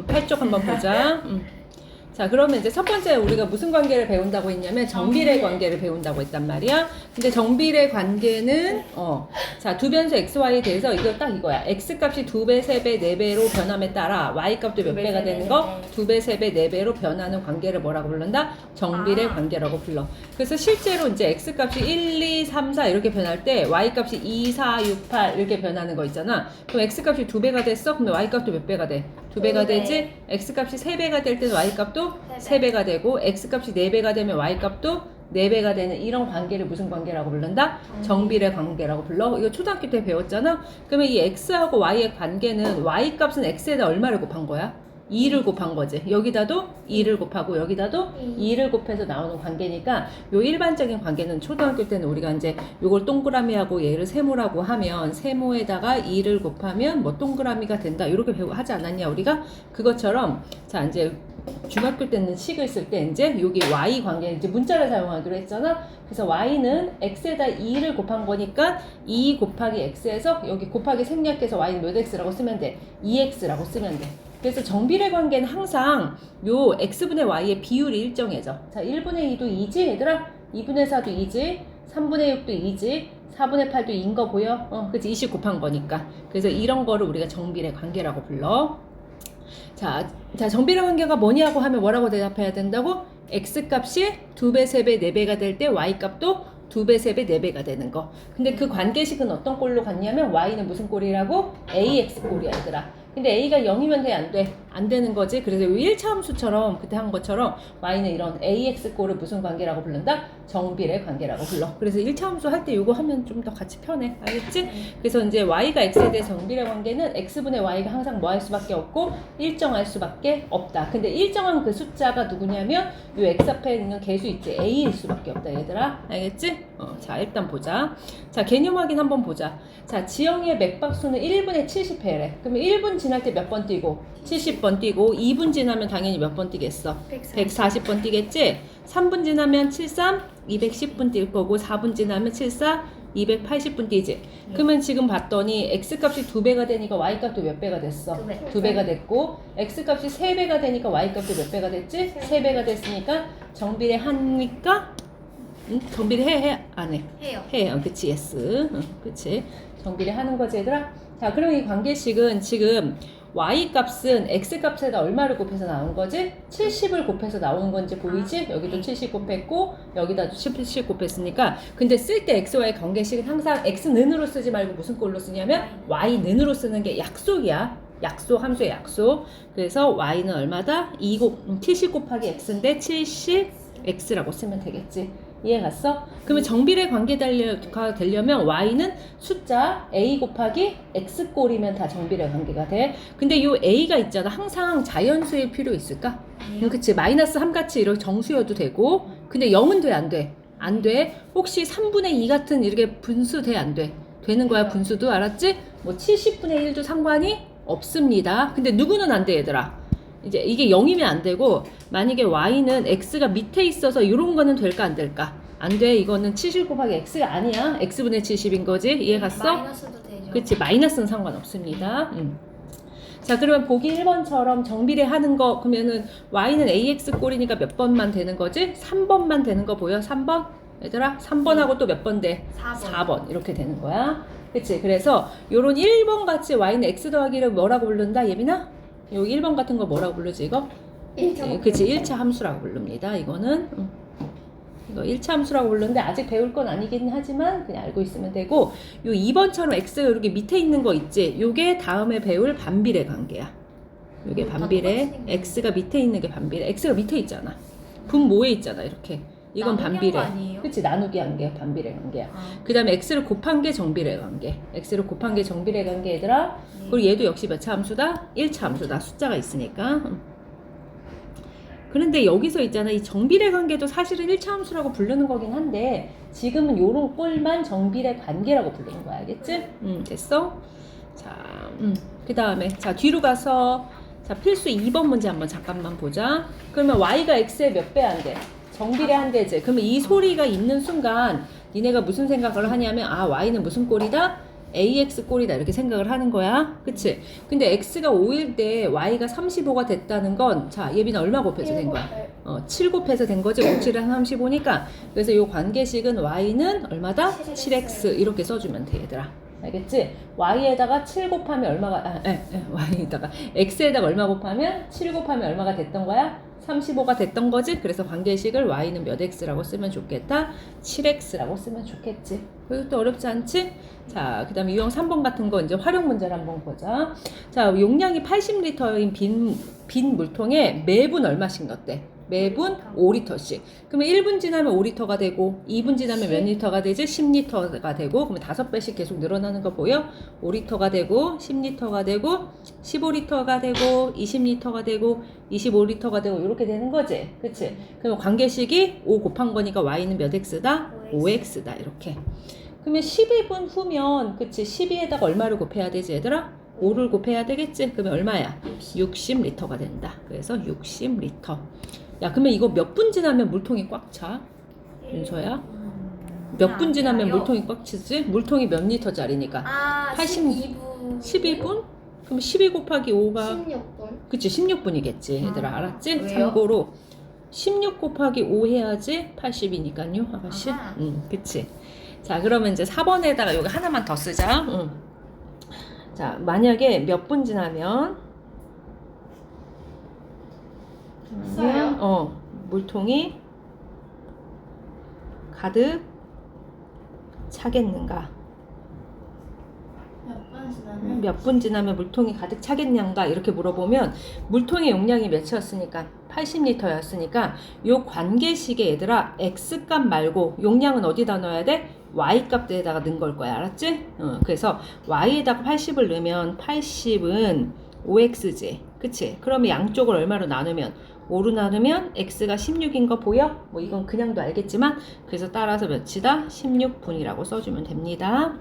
8쪽 한번 보자. 자, 그러면 이제 첫 번째 우리가 무슨 관계를 배운다고 했냐면 정비례 관계를 배운다고 했단 말이야. 근데 정비례 관계는 자, 두 변수 xy에 대해서 이거 딱 이거야. x 값이 2배, 3배, 4배로 변함에 따라 y 값도 몇 배가 되는 거? 2배, 3배, 4배로 변하는 관계를 뭐라고 부른다? 정비례 관계라고 불러. 그래서 실제로 이제 x 값이 1, 2, 3, 4 이렇게 변할 때 y 값이 2, 4, 6, 8 이렇게 변하는 거 있잖아. 그럼 x 값이 2배가 됐어? 그럼 y 값도 몇 배가 돼? 2배가 되지? x 값이 3배가 될 때는 y 값도 3배가 되고 x 값이 4배가 되면 y 값도 4배가 되는 이런 관계를 무슨 관계라고 부른다? 정비례 관계라고 불러. 이거 초등학교 때 배웠잖아? 그러면 이 x하고 y의 관계는 y 값은 x에다 얼마를 곱한 거야? 2를 곱한 거지. 여기다도 2를 곱하고 여기다도 2를 곱해서 나오는 관계니까 요 일반적인 관계는 초등학교 때는 우리가 이제 요걸 동그라미하고 얘를 세모라고 하면 세모에다가 2를 곱하면 뭐 동그라미가 된다 이렇게 하지 않았냐 우리가? 그것처럼 자 이제 중학교 때는 식을 쓸 때 이제 여기 y 관계 이제 문자를 사용하기로 했잖아. 그래서 y는 x에다 2를 곱한 거니까 2 곱하기 x에서 여기 곱하기 생략해서 y는 몇 x라고 쓰면 돼? 2x라고 쓰면 돼. 그래서 정비례 관계는 항상 요 x분의 y의 비율이 일정해져. 자, 1분의 2도 2지 얘들아? 2분의 4도 2지? 3분의 6도 2지? 4분의 8도 2인 거 보여? 그치 20 곱한 거니까. 그래서 이런 거를 우리가 정비례 관계라고 불러. 자, 정비례 관계가 뭐냐고 하면 뭐라고 대답해야 된다고? x 값이 2배, 3배, 4배가 될 때 y 값도 2배, 3배, 4배가 되는 거. 근데 그 관계식은 어떤 꼴로 갔냐면 y는 무슨 꼴이라고? ax 꼴이야 얘들아. 근데 a가 0이면 돼? 안 돼? 안 되는 거지. 그래서 1차 함수처럼 그때 한 것처럼 y는 이런 ax 꼴을 무슨 관계라고 부른다? 정비례 관계라고 불러. 그래서 1차 함수 할 때 이거 하면 좀 더 같이 편해. 알겠지? 그래서 이제 y가 x에 대해 정비례 관계는 x분의 y가 항상 뭐 할 수밖에 없고 일정할 수밖에 없다. 근데 일정한 그 숫자가 누구냐면 요 x 앞에 있는 개수 있지? a일 수밖에 없다 얘들아. 알겠지? 자 일단 보자. 자 개념 확인 한번 보자. 자 지영이의 맥박수는 1분에 70회래. 그러면 1분 지날 때 몇 번 뛰고? 70번 뛰고 2분 지나면 당연히 몇 번 뛰겠어? 140번 뛰겠지? 3분 지나면 73, 210분 뛸 거고 4분 지나면 74, 280분 뛰지? 그러면 지금 봤더니 x값이 2배가 되니까 y값도 몇 배가 됐어? 2배가 됐고 x값이 3배가 되니까 y값도 몇 배가 됐지? 3배가 됐으니까 정비례 하니까 정비례 해? 안 해? 해요. 그치, yes. 그치. 정비례 하는 거지, 얘들아? 자, 그럼 이 관계식은 지금 y 값은 x 값에다 얼마를 곱해서 나온 거지? 70을 곱해서 나오는 건지 보이지? 여기도 70 곱했고, 여기다도 70 곱했으니까. 근데 쓸 때 x, y 관계식은 항상 x는으로 쓰지 말고 무슨 꼴로 쓰냐면 y는으로 쓰는 게 약속이야. 약속, 함수의 약속. 그래서 y는 얼마다? 70 곱하기 x인데 70x라고 쓰면 되겠지. 이해 갔어? 그러면 정비례 관계가 되려면 y는 숫자 a 곱하기 x꼴이면 다 정비례 관계가 돼. 근데 요 a가 있잖아. 항상 자연수일 필요 있을까? 그치. 마이너스 3같이 이렇게 정수여도 되고 근데 0은 돼? 안 돼? 안 돼. 혹시 3분의 2 같은 이렇게 분수 돼? 안 돼? 되는 거야 분수도. 알았지? 뭐 70분의 1도 상관이 없습니다. 근데 누구는 안 돼 얘들아? 이제 이게 0이면 안 되고 만약에 y는 x가 밑에 있어서 이런 거는 될까 안 될까? 안 돼. 이거는 70 곱하기 x가 아니야. x분의 70인 거지. 이해 갔어? 마이너스도 되죠. 그치. 마이너스는 상관없습니다. 자 그러면 보기 1번처럼 정비례 하는 거 그러면은 y는 ax 꼴이니까 몇 번만 되는 거지? 3번만 되는 거 보여? 3번? 얘들아 3번하고 또 몇 번 돼? 4번 이렇게 되는 거야. 그치. 그래서 요런 1번 같이 y는 x 더하기를 뭐라고 부른다 예빈아? 여기 1번 같은 거 뭐라고 부르지 이거? 그치 1차 함수라고 부릅니다. 이거는 이거 1차 함수라고 부르는데 아직 배울 건 아니긴 하지만 그냥 알고 있으면 되고 요 2번처럼 x가 이렇게 밑에 있는 거 있지? 요게 다음에 배울 반비례 관계야. 요게 반비례. x가 밑에 있는 게 반비례. x가 밑에 있잖아. 분모에 있잖아 이렇게. 이건 반비례. 그치 나누기 한 게 반비례 관계야. 그 다음에 x를 곱한 게 정비례 관계. x를 곱한 게 정비례 관계 얘들아. 그리고 얘도 역시 몇 차 함수다? 1차 함수다. 숫자가 있으니까. 그런데 여기서 있잖아. 이 정비례 관계도 사실은 1차 함수라고 부르는 거긴 한데 지금은 요런 꼴만 정비례 관계라고 부르는 거야. 알겠지? 됐어? 자, 그 다음에 자 뒤로 가서 자 필수 2번 문제 한번 잠깐만 보자. 그러면 y가 x의 몇 배 안 돼? 정비례 한대지. 그러면 이 소리가 있는 순간 니네가 무슨 생각을 하냐면 아 y는 무슨 꼴이다? AX 꼴이다 이렇게 생각을 하는 거야. 그치? 근데 X가 5일 때 Y가 35가 됐다는 건, 자, 예빈아 얼마 곱해서 된 거야? 7 곱해서 된 거지. 5, 7은 35니까. 그래서 이 관계식은 Y는 얼마다? 7X 이렇게 써주면 돼, 얘들아. 알겠지? Y에다가 7 곱하면 얼마가, Y에다가, X에다가 얼마 곱하면 7 곱하면 얼마가 됐던 거야? 35가 됐던 거지? 그래서 관계식을 Y는 몇 X라고 쓰면 좋겠다? 7X라고 쓰면 좋겠지. 그것도 어렵지 않지? 자, 그 다음에 유형 3번 같은 거 이제 활용 문제를 한번 보자. 자, 용량이 80리터인 빈 물통에 매분 얼마씩 넣었대? 매분 5리터씩. 그러면 1분 지나면 5리터가 되고 2분 지나면 몇 리터가 되지? 10리터가 되고 그러면 5배씩 계속 늘어나는 거 보여? 5리터가 되고 10리터가 되고 15리터가 되고 20리터가 되고 25리터가 되고 이렇게 되는 거지. 그치? 그럼 관계식이 5 곱한 거니까 Y는 몇 X다? 5X다 이렇게. 그러면 12분 후면 그치? 12에다가 얼마를 곱해야 되지 얘들아? 5를 곱해야 되겠지? 그러면 얼마야? 60리터가 된다. 그래서 60리터. 야, 그러면 이거 몇 분 지나면 물통이 꽉 차? 윤서야? 몇 분 지나면 물통이 꽉 차지? 물통이 몇 리터짜리니까? 12분. 12분? 그럼 12 곱하기 5가 16분. 그치 16분이겠지 얘들아. 알았지? 왜요? 참고로 16 곱하기 5 해야지 80이니까요 아가씨. 아하. 그치. 자, 그러면 이제 4번에다가 여기 하나만 더 쓰자. 자, 만약에 몇 분 지나면 써요? 물통이 가득 차겠는가? 몇 분 지나면 물통이 가득 차겠냐가 이렇게 물어보면 물통의 용량이 몇이었으니까 80리터였으니까 요 관계식에 얘들아 X값 말고 용량은 어디다 넣어야 돼? Y값에다가 넣은 걸 거야. 알았지? 그래서 Y에다가 80을 넣으면 80은 5X지. 그치? 그러면 양쪽을 얼마로 나누면 5로 나누면 X가 16인 거 보여? 뭐 이건 그냥도 알겠지만 그래서 따라서 몇이다? 16분이라고 써주면 됩니다.